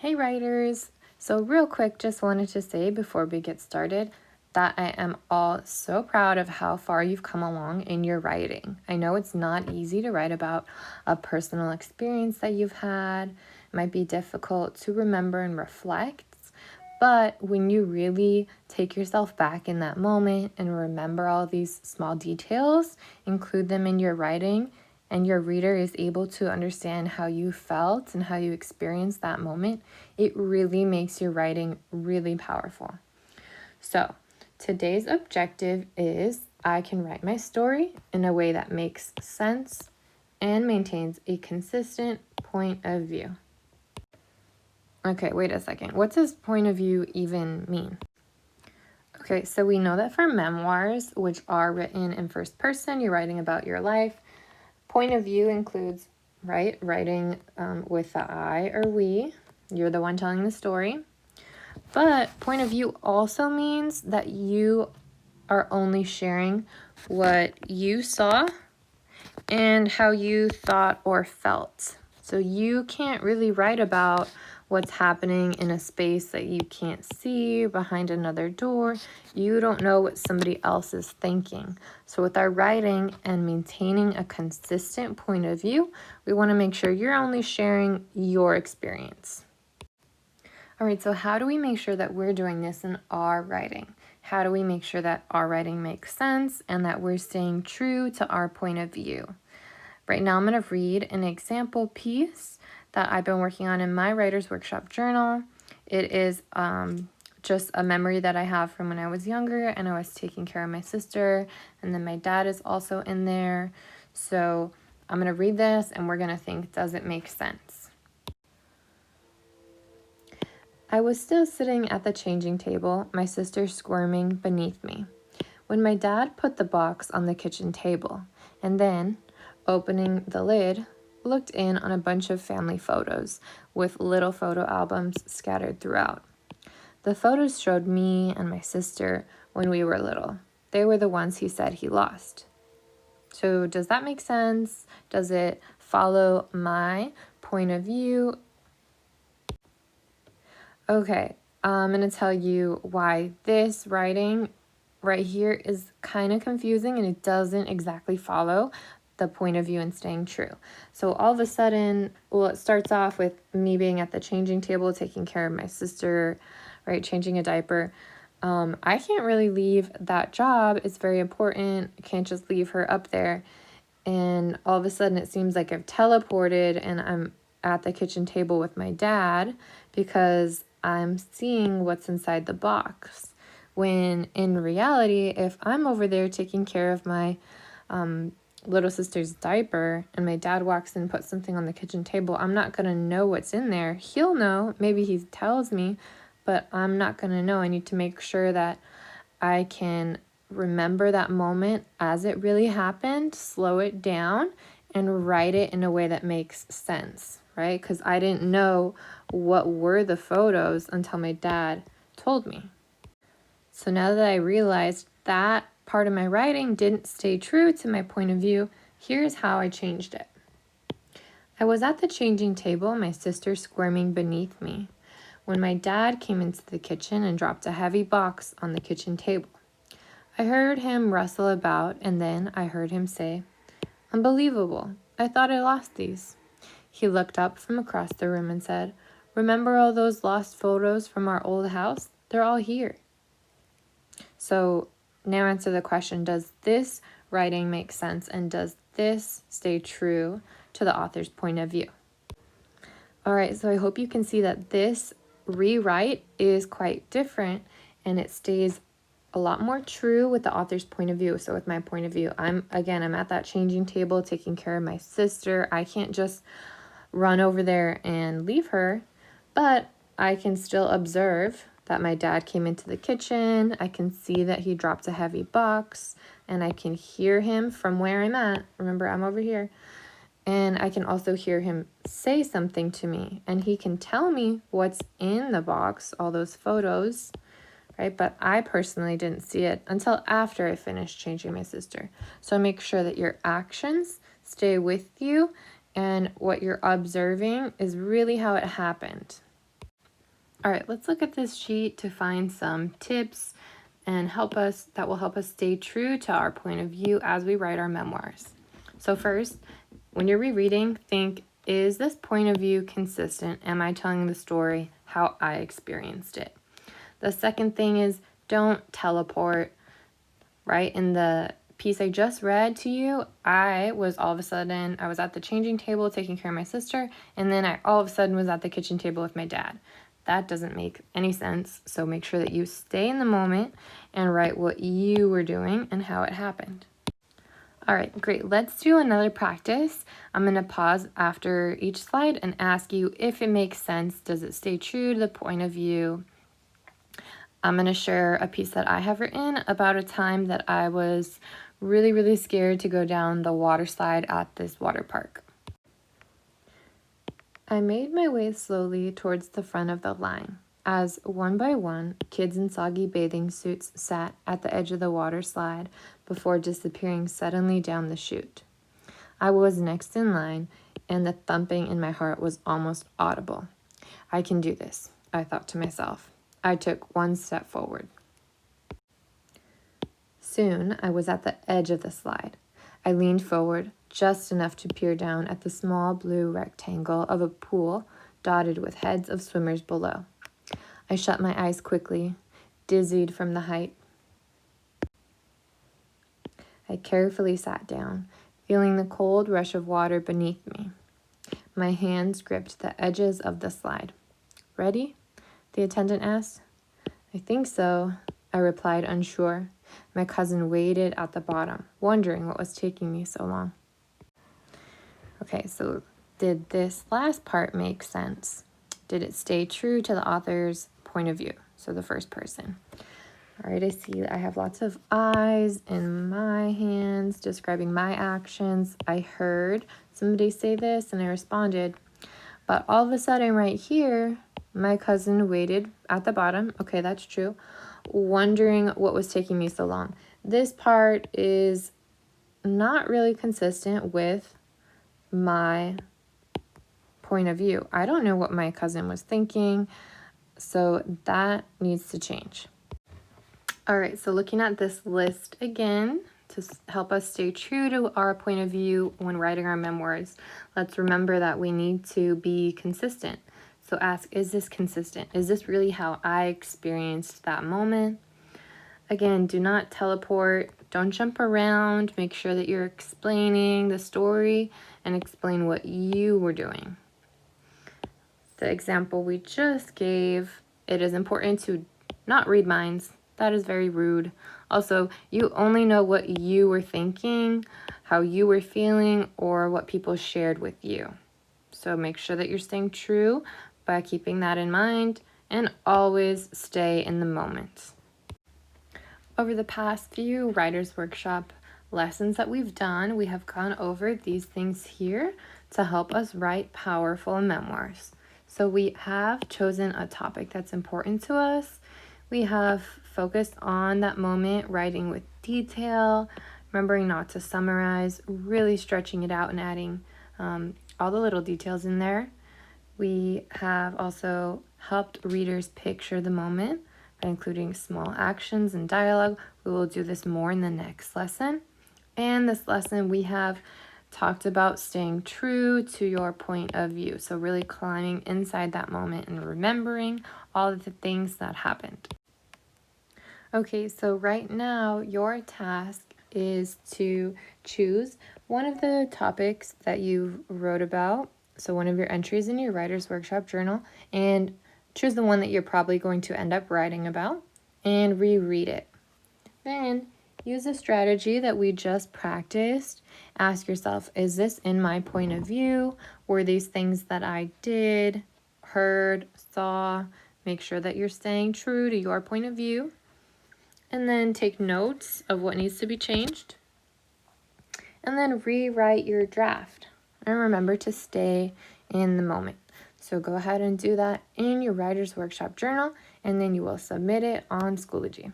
Hey writers! So real quick, just wanted to say before we get started that I am all so proud of how far you've come along in your writing. I know it's not easy to write about a personal experience that you've had. It might be difficult to remember and reflect, but when you really take yourself back in that moment and remember all these small details, include them in your writing, and your reader is able to understand how you felt and how you experienced that moment, it really makes your writing really powerful. So, today's objective is I can write my story in a way that makes sense and maintains a consistent point of view. Okay, wait a second. What does point of view even mean? Okay, so we know that for memoirs, which are written in first person, you're writing about your life. Point of view includes, writing with the I or we. You're the one telling the story. But point of view also means that you are only sharing what you saw and how you thought or felt. So you can't really write about what's happening in a space that you can't see behind another door. You don't know what somebody else is thinking. So with our writing and maintaining a consistent point of view, we want to make sure you're only sharing your experience. All right, so how do we make sure that we're doing this in our writing? How do we make sure that our writing makes sense and that we're staying true to our point of view? Right now, I'm going to read an example piece that I've been working on in my Writer's Workshop journal. It is just a memory that I have from when I was younger and I was taking care of my sister, and then my dad is also in there. So I'm going to read this and we're going to think, does it make sense? I was still sitting at the changing table, my sister squirming beneath me, when my dad put the box on the kitchen table, and then, opening the lid, looked in on a bunch of family photos with little photo albums scattered throughout. The photos showed me and my sister when we were little. They were the ones he said he lost. So does that make sense? Does it follow my point of view? Okay, I'm going to tell you why this writing right here is kind of confusing and it doesn't exactly follow the point of view and staying true. So all of a sudden, it starts off with me being at the changing table, taking care of my sister, right, changing a diaper. I can't really leave that job. It's very important. I can't just leave her up there. And all of a sudden, it seems like I've teleported and I'm at the kitchen table with my dad because I'm seeing what's inside the box. When in reality, if I'm over there taking care of my little sister's diaper and my dad walks in and puts something on the kitchen table, I'm not going to know what's in there. He'll know. Maybe he tells me, but I'm not going to know. I need to make sure that I can remember that moment as it really happened, slow it down, and write it in a way that makes sense, right? Because I didn't know what were the photos until my dad told me. So now that I realized that part of my writing didn't stay true to my point of view, here's how I changed it. I was at the changing table, my sister squirming beneath me, when my dad came into the kitchen and dropped a heavy box on the kitchen table. I heard him rustle about, and then I heard him say, "Unbelievable. I thought I lost these." He looked up from across the room and said, "Remember all those lost photos from our old house? They're all here." So now answer the question, does this writing make sense and does this stay true to the author's point of view? All right, so I hope you can see that this rewrite is quite different and it stays a lot more true with the author's point of view. So with my point of view, I'm at that changing table taking care of my sister. I can't just run over there and leave her, but I can still observe that my dad came into the kitchen. I can see that he dropped a heavy box and I can hear him from where I'm at. Remember, I'm over here. And I can also hear him say something to me and he can tell me what's in the box, all those photos, right? But I personally didn't see it until after I finished changing my sister. So make sure that your actions stay with you and what you're observing is really how it happened. All right, let's look at this sheet to find some tips and that will help us stay true to our point of view as we write our memoirs. So first, when you're rereading, think, is this point of view consistent? Am I telling the story how I experienced it? The second thing is don't teleport, right? In the piece I just read to you, I was at the changing table taking care of my sister, and then I all of a sudden was at the kitchen table with my dad. That doesn't make any sense, so make sure that you stay in the moment and write what you were doing and how it happened. All right, great. Let's do another practice. I'm going to pause after each slide and ask you if it makes sense. Does it stay true to the point of view? I'm going to share a piece that I have written about a time that I was really, really scared to go down the water slide at this water park. I made my way slowly towards the front of the line, as one by one, kids in soggy bathing suits sat at the edge of the water slide before disappearing suddenly down the chute. I was next in line, and the thumping in my heart was almost audible. I can do this, I thought to myself. I took one step forward. Soon, I was at the edge of the slide. I leaned forward just enough to peer down at the small blue rectangle of a pool dotted with heads of swimmers below. I shut my eyes quickly, dizzied from the height. I carefully sat down, feeling the cold rush of water beneath me. My hands gripped the edges of the slide. Ready? The attendant asked. I think so, I replied, unsure. My cousin waited at the bottom, wondering what was taking me so long. Okay, so did this last part make sense? Did it stay true to the author's point of view? So the first person. All right, I see I have lots of eyes in my hands describing my actions. I heard somebody say this and I responded. But all of a sudden right here, my cousin waited at the bottom. Okay, that's true. Wondering what was taking me so long. This part is not really consistent with my point of view. I don't know what my cousin was thinking, so that needs to change. All right, so looking at this list again to help us stay true to our point of view when writing our memoirs, let's remember that we need to be consistent. So ask, is this consistent? Is this really how I experienced that moment? Again, do not teleport. Don't jump around. Make sure that you're explaining the story and explain what you were doing. The example we just gave, it is important to not read minds. That is very rude. Also, you only know what you were thinking, how you were feeling, or what people shared with you. So make sure that you're staying true by keeping that in mind and always stay in the moment. Over the past few Writers Workshop lessons that we've done, we have gone over these things here to help us write powerful memoirs. So we have chosen a topic that's important to us. We have focused on that moment, writing with detail, remembering not to summarize, really stretching it out and adding all the little details in there. We have also helped readers picture the moment by including small actions and dialogue. We will do this more in the next lesson. And this lesson we have talked about staying true to your point of view. So really climbing inside that moment and remembering all of the things that happened. Okay, so right now your task is to choose one of the topics that you wrote about. So one of your entries in your Writer's Workshop journal, and choose the one that you're probably going to end up writing about and reread it. Then use a strategy that we just practiced. Ask yourself, is this in my point of view? Were these things that I did, heard, saw? Make sure that you're staying true to your point of view. And then take notes of what needs to be changed. And then rewrite your draft. And remember to stay in the moment. So go ahead and do that in your Writer's Workshop journal, and then you will submit it on Schoology.